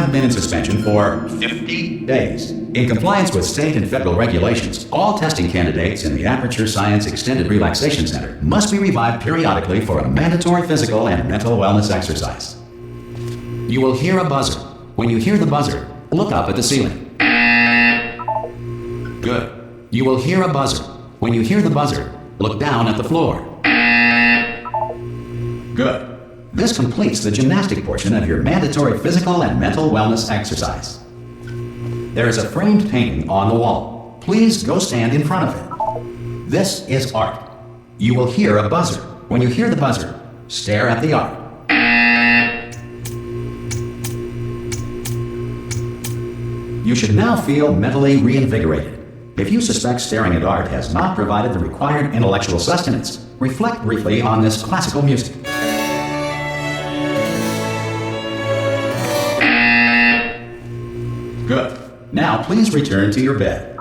have been in suspension for 50 days. In compliance with state and federal regulations, all testing candidates in the Aperture Science Extended Relaxation Center must be revived periodically for a mandatory physical and mental wellness exercise. You will hear a buzzer. When you hear the buzzer, look up at the ceiling. Good. You will hear a buzzer. When you hear the buzzer, look down at the floor. Good. This completes the gymnastic portion of your mandatory physical and mental wellness exercise. There is a framed painting on the wall. Please go stand in front of it. This is art. You will hear a buzzer. When you hear the buzzer, stare at the art. You should now feel mentally reinvigorated. If you suspect staring at art has not provided the required intellectual sustenance, reflect briefly on this classical music. Good. Now please return to your bed.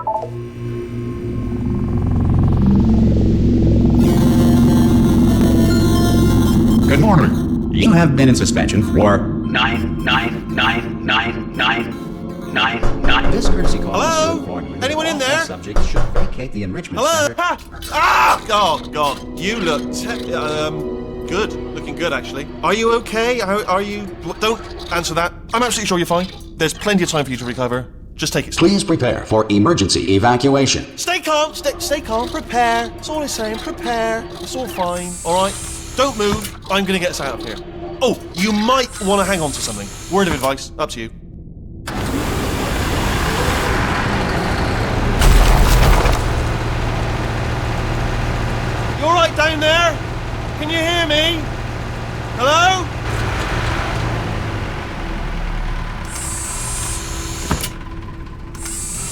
Good morning. You have been in suspension for 9. This courtesy call. Hello? Anyone in there? Subjects should vacate the enrichment Hello? center. Oh, God. You look good. Looking good, actually. Are you okay? Are you... Don't answer that. I'm absolutely sure you're fine. There's plenty of time for you to recover. Just take it slow. Please prepare for emergency evacuation. Stay calm. Stay calm. Prepare. That's all I'm saying. Prepare. It's all fine. All right? Don't move. I'm going to get us out of here. Oh, you might want to hang on to something. Word of advice. Up to you. You all right down there? Can you hear me? Hello?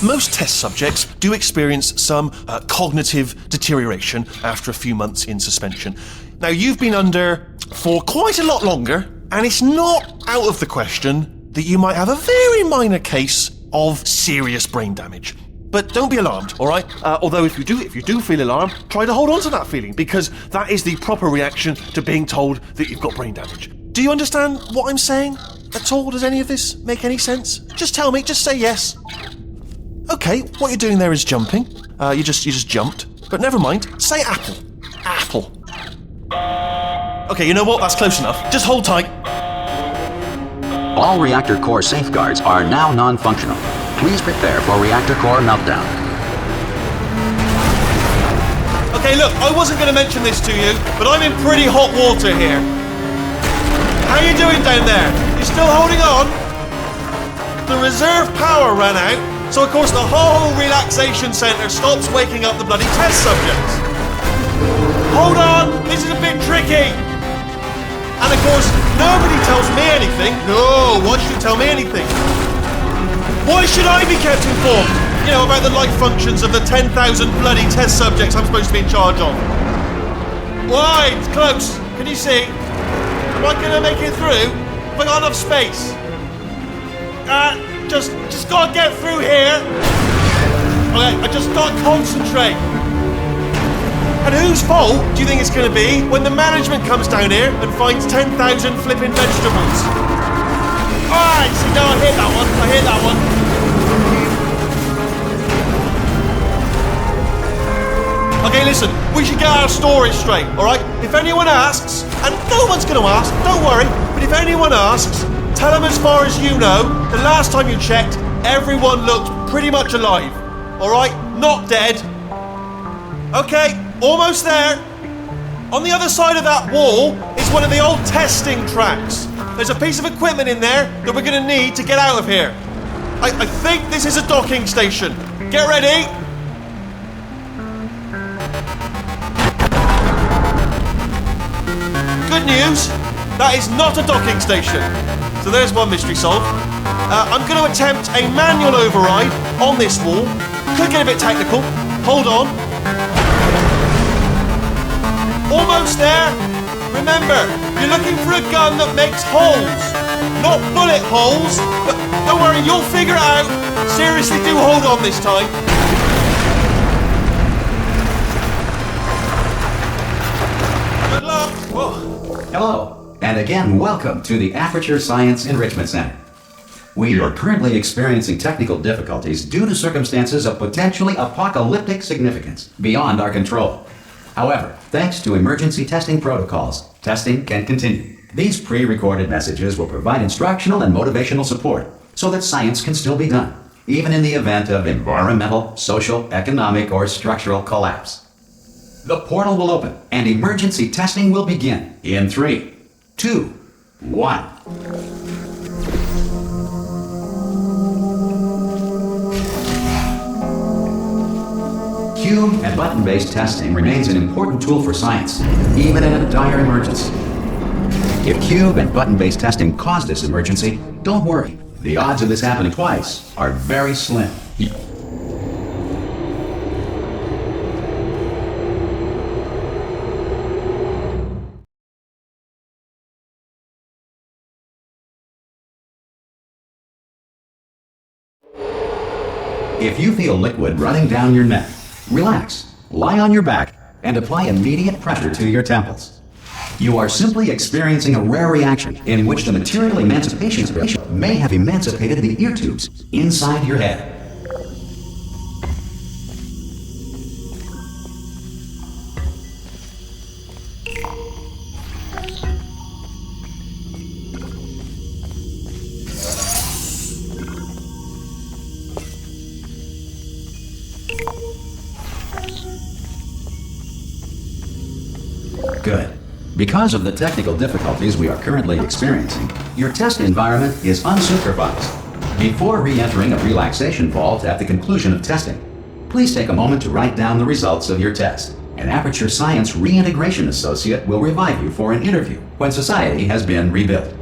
Most test subjects do experience some cognitive deterioration after a few months in suspension. Now, you've been under for quite a lot longer, and it's not out of the question that you might have a very minor case of serious brain damage. But don't be alarmed, all right? Although if you do feel alarmed, try to hold on to that feeling, because that is the proper reaction to being told that you've got brain damage. Do you understand what I'm saying at all? Does any of this make any sense? Just tell me, just say yes. Okay, what you're doing there is jumping. You just jumped. But never mind, say apple. Apple. Okay, you know what? That's close enough. Just hold tight. All reactor core safeguards are now non-functional. Please prepare for reactor core meltdown. Okay, look, I wasn't going to mention this to you, but I'm in pretty hot water here. How you doing down there? You still holding on? The reserve power ran out, so of course the whole relaxation centre stops waking up the bloody test subjects. Hold on, this is a bit tricky. And of course, nobody tells me anything. No, why should you tell me anything? Why should I be kept informed? You know, about the life functions of the 10,000 bloody test subjects I'm supposed to be in charge of. Why? It's close. Can you see? Am I going to make it through? Have I got enough space? Just gotta get through here. Okay, I just gotta concentrate. And whose fault do you think it's gonna be when the management comes down here and finds 10,000 flipping vegetables? Alright, see, no, I hit that one. Okay, listen, we should get our story straight, alright? If anyone asks, and no one's gonna ask, don't worry, but if anyone asks, tell them as far as you know, the last time you checked, everyone looked pretty much alive. Alright? Not dead. Okay, almost there. On the other side of that wall is one of the old testing tracks. There's a piece of equipment in there that we're going to need to get out of here. I think this is a docking station. Get ready. Good news, that is not a docking station. So there's one mystery solved. I'm going to attempt a manual override on this wall. Could get a bit technical. Hold on. Almost there. Remember, you're looking for a gun that makes holes. Not bullet holes, but don't worry, you'll figure it out. Seriously, do hold on this time. Good luck. Whoa. Hello, and again, welcome to the Aperture Science Enrichment Center. We are currently experiencing technical difficulties due to circumstances of potentially apocalyptic significance beyond our control. However, thanks to emergency testing protocols, testing can continue. These pre-recorded messages will provide instructional and motivational support so that science can still be done, even in the event of environmental, social, economic, or structural collapse. The portal will open and emergency testing will begin in 3, 2, 1. Cube and button-based testing remains an important tool for science, even in a dire emergency. If cube and button-based testing caused this emergency, don't worry. The odds of this happening twice are very slim. If you feel liquid running down your neck, relax, lie on your back, and apply immediate pressure to your temples. You are simply experiencing a rare reaction in which the material emancipation special may have emancipated the ear tubes inside your head. Good. Because of the technical difficulties we are currently experiencing, your test environment is unsupervised. Before re-entering a relaxation vault at the conclusion of testing, please take a moment to write down the results of your test. An Aperture Science Reintegration Associate will revive you for an interview when society has been rebuilt.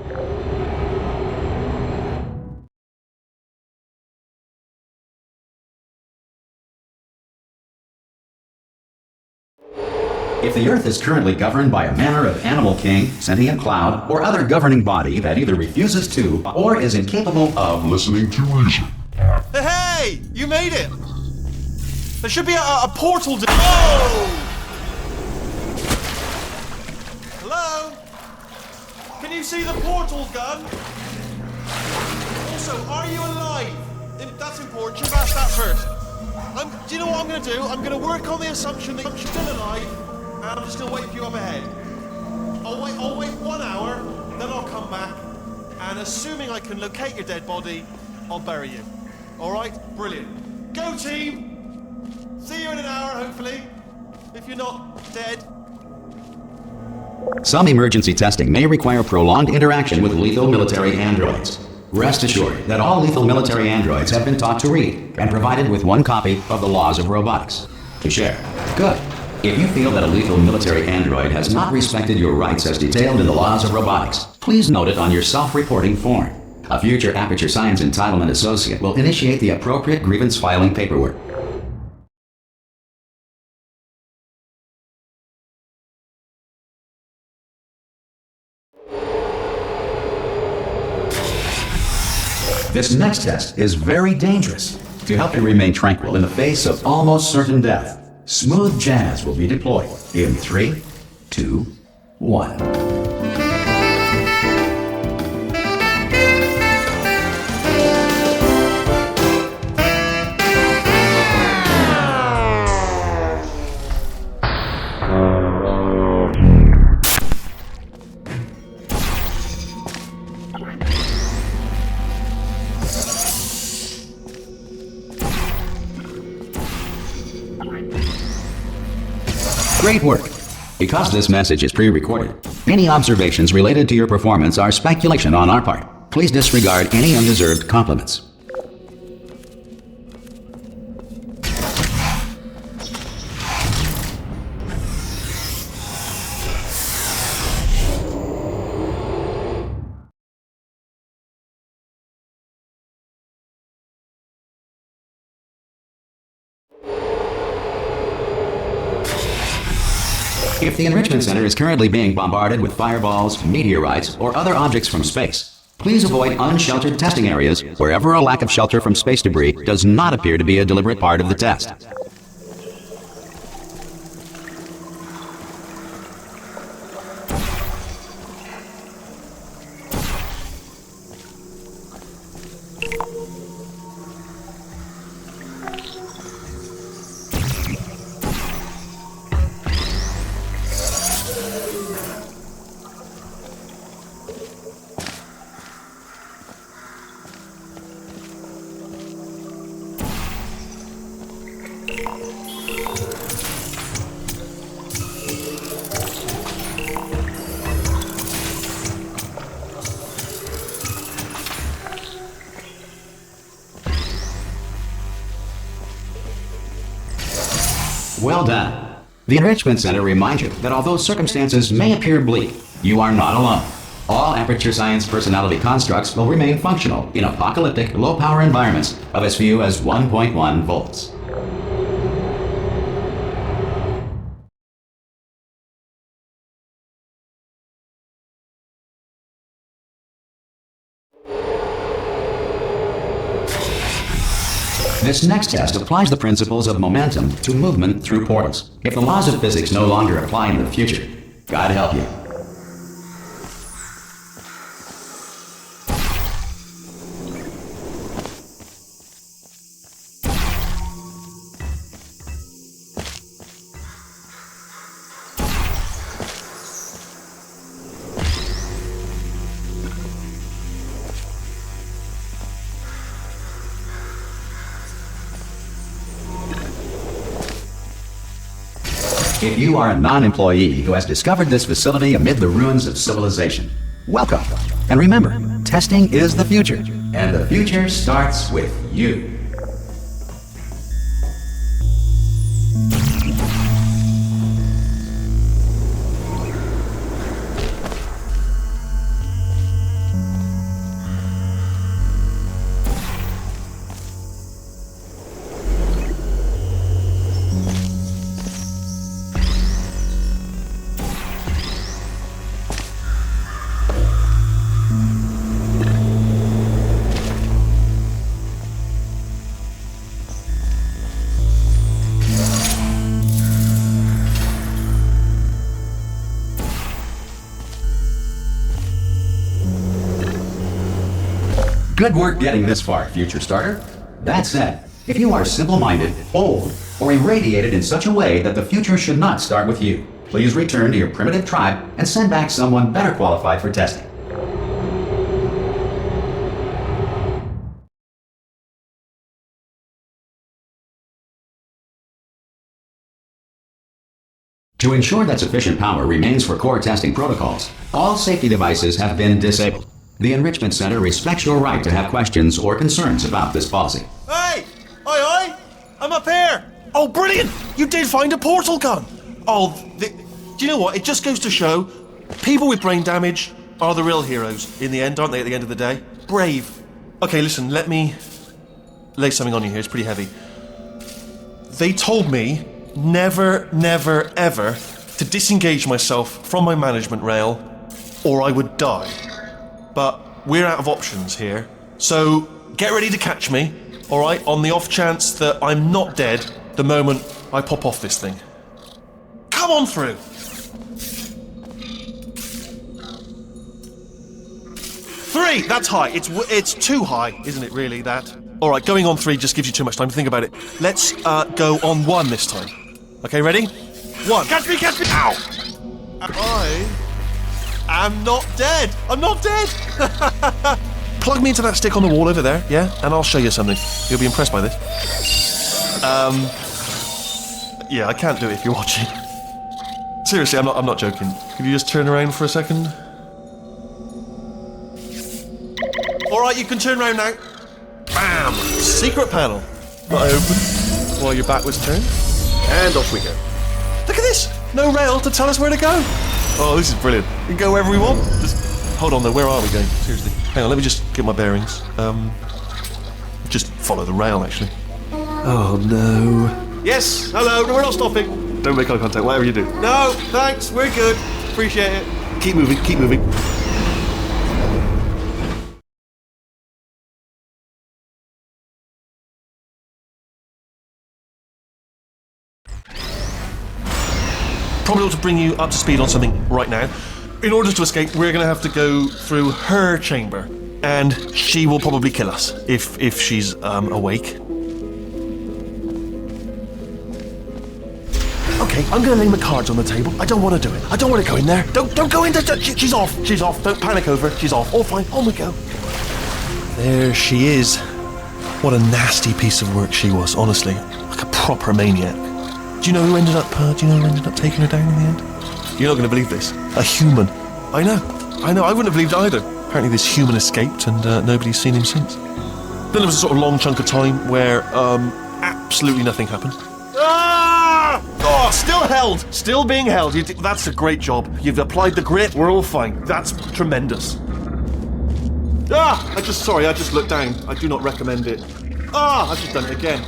If the Earth is currently governed by a manner of animal king, sentient cloud, or other governing body that either refuses to or is incapable of listening to reason. Hey! You made it! There should be a portal. Oh! Hello? Can you see the portal gun? Also, are you alive? That's important. Should have asked that first. Do you know what I'm going to do? I'm going to work on the assumption that you're still alive. And I'm just going to wait for you up ahead. I'll wait 1 hour, then I'll come back, and assuming I can locate your dead body, I'll bury you. Alright? Brilliant. Go team! See you in an hour, hopefully, if you're not dead. Some emergency testing may require prolonged interaction with lethal military androids. Rest assured that all lethal military androids have been taught to read and provided with 1 copy of the Laws of Robotics to share. Good. If you feel that a lethal military android has not respected your rights as detailed in the Laws of Robotics, please note it on your self-reporting form. A future Aperture Science Entitlement Associate will initiate the appropriate grievance filing paperwork. This next test is very dangerous. To help you remain tranquil in the face of almost certain death, smooth jazz will be deployed in 3, 2, 1. Great work! Because this message is pre-recorded, any observations related to your performance are speculation on our part. Please disregard any undeserved compliments. If the Enrichment Center is currently being bombarded with fireballs, meteorites, or other objects from space, please avoid unsheltered testing areas wherever a lack of shelter from space debris does not appear to be a deliberate part of the test. Well done. The Enrichment Center reminds you that although circumstances may appear bleak, you are not alone. All Aperture Science personality constructs will remain functional in apocalyptic, low-power environments of as few as 1.1 volts. This next test applies the principles of momentum to movement through portals. If the laws of physics no longer apply in the future, God help you. If you are a non-employee who has discovered this facility amid the ruins of civilization, welcome. And remember, testing is the future, and the future starts with you. Good work getting this far, future starter. That said, if you are simple-minded, old, or irradiated in such a way that the future should not start with you, please return to your primitive tribe and send back someone better qualified for testing. To ensure that sufficient power remains for core testing protocols, all safety devices have been disabled. The Enrichment Center respects your right to have questions or concerns about this policy. Hey! Oi, oi! I'm up here! Oh, brilliant! You did find a portal gun! Oh, do you know what? It just goes to show, people with brain damage are the real heroes in the end, aren't they, at the end of the day? Brave. Okay, listen, let me lay something on you here. It's pretty heavy. They told me never, never, ever to disengage myself from my management rail or I would die. But we're out of options here, so get ready to catch me, alright, on the off chance that I'm not dead the moment I pop off this thing. Come on through! 3! That's high. It's too high, isn't it, really, that? Alright, going on 3 just gives you too much time to think about it. Let's go on 1 this time. Okay, ready? 1. Catch me! Ow! I'm not dead! I'm not dead! Plug me into that stick on the wall over there, yeah? And I'll show you something. You'll be impressed by this. Yeah, I can't do it if you're watching. Seriously, I'm not joking. Could you just turn around for a second? Alright, you can turn around now. Bam! Secret panel. Not open. While your back was turned. And off we go. Look at this! No rail to tell us where to go. Oh, this is brilliant. We can go wherever we want. Just hold on though, where are we going? Seriously. Hang on, let me just get my bearings. Just follow the rail, actually. Oh no. Yes, hello, no, we're not stopping. Don't make eye contact, whatever you do. No, thanks, we're good. Appreciate it. Keep moving, keep moving. Probably ought to bring you up to speed on something right now. In order to escape, we're going to have to go through her chamber, and she will probably kill us if she's awake. Okay, I'm going to lay my cards on the table. I don't want to do it. I don't want to go in there. Don't go in there. She's off. She's off. Don't panic over. She's off. All fine. On we go. There she is. What a nasty piece of work she was, honestly. Like a proper maniac. Do you know who ended up taking her down in the end? You're not going to believe this. A human. I know. I wouldn't have believed either. Apparently this human escaped and nobody's seen him since. Then there was a sort of long chunk of time where absolutely nothing happened. Ah! Oh, still held! Still being held. That's a great job. You've applied the grit, we're all fine. That's tremendous. I just looked down. I do not recommend it. I've just done it again.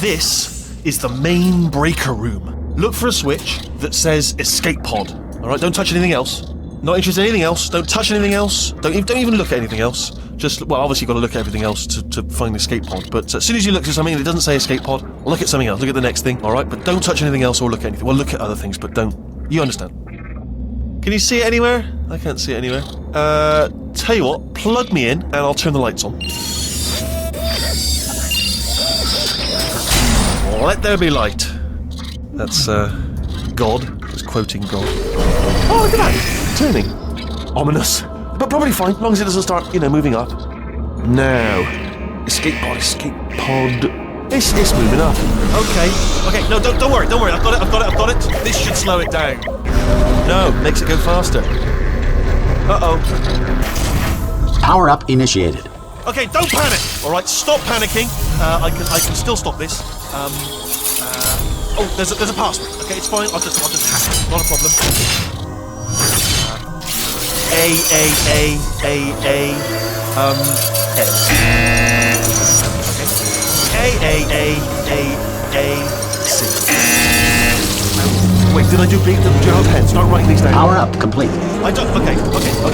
This is the main breaker room. Look for a switch that says escape pod. Alright, don't touch anything else. Not interested in anything else. Don't touch anything else. Don't even look at anything else. Obviously you've got to look at everything else to find the escape pod. But as soon as you look at something and it doesn't say escape pod, look at something else. Look at the next thing, alright? But don't touch anything else or look at anything. Well, look at other things, but don't. You understand? Can you see it anywhere? I can't see it anywhere. Tell you what, plug me in and I'll turn the lights on. Let there be light. That's, God. Just quoting God. Oh, look at that! It's turning. Ominous. But probably fine, as long as it doesn't start, moving up. Now. Escape pod. It's moving up. Okay, no, don't worry. I've got it. This should slow it down. No, makes it go faster. Uh-oh. Power up initiated. Okay, don't panic. All right, stop panicking. I can still stop this. There's a password. Okay, it's fine. I'll just hack it. Not a problem. C. Wait, did I do B? Did you have pen? Start writing these down. Power up complete. I don't. Okay,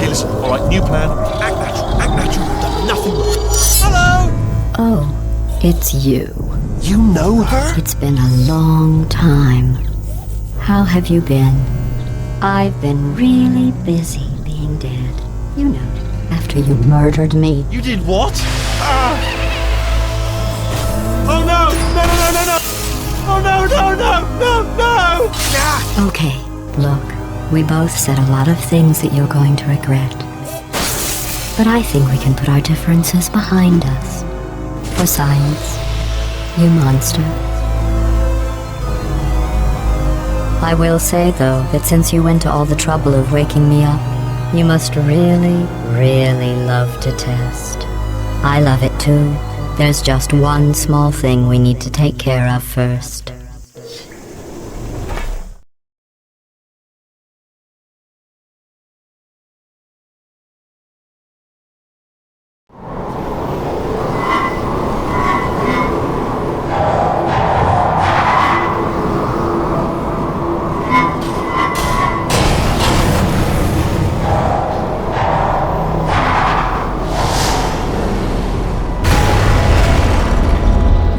listen. All right, new plan. Act natural. You've done nothing wrong. Hello. Oh, it's you. You know her? It's been a long time. How have you been? I've been really busy being dead. After you murdered me. You did what? Oh no! Oh no! Okay, look, we both said a lot of things that you're going to regret. But I think we can put our differences behind us. For science, you monster. I will say, though, that since you went to all the trouble of waking me up, you must really, really love to test. I love it too. There's just one small thing we need to take care of first.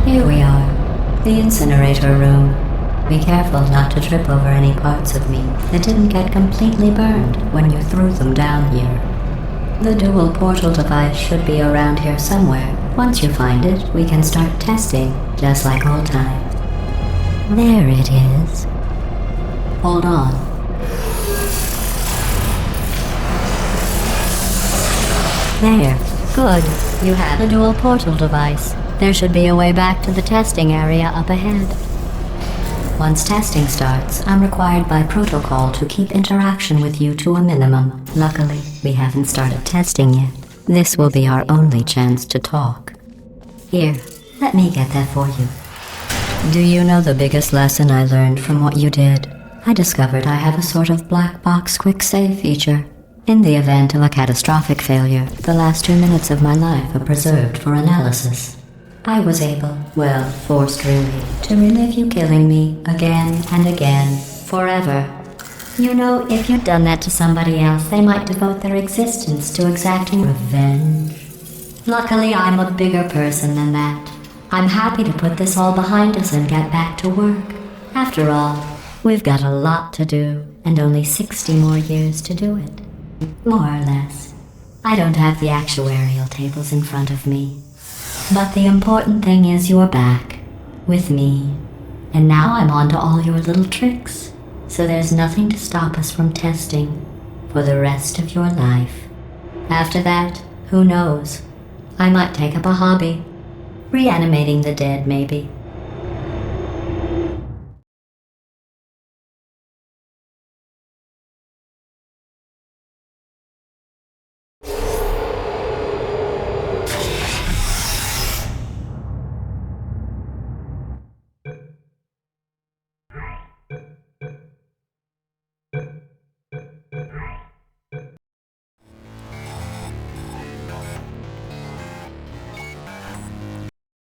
Here we are, the incinerator room. Be careful not to trip over any parts of me that didn't get completely burned when you threw them down here. The dual portal device should be around here somewhere. Once you find it, we can start testing, just like old times. There it is. Hold on. There. Good. You have a dual portal device. There should be a way back to the testing area up ahead. Once testing starts, I'm required by protocol to keep interaction with you to a minimum. Luckily, we haven't started testing yet. This will be our only chance to talk. Here, let me get that for you. Do you know the biggest lesson I learned from what you did? I discovered I have a sort of black box quick save feature. In the event of a catastrophic failure, the last 2 minutes of my life are preserved for analysis. I was able, forced really, to relive you killing me again and again, forever. If you'd done that to somebody else, they might devote their existence to exacting revenge. Luckily, I'm a bigger person than that. I'm happy to put this all behind us and get back to work. After all, we've got a lot to do, and only 60 more years to do it. More or less. I don't have the actuarial tables in front of me. But the important thing is you're back, with me. And now I'm on to all your little tricks, so there's nothing to stop us from testing for the rest of your life. After that, who knows? I might take up a hobby. Reanimating the dead, maybe.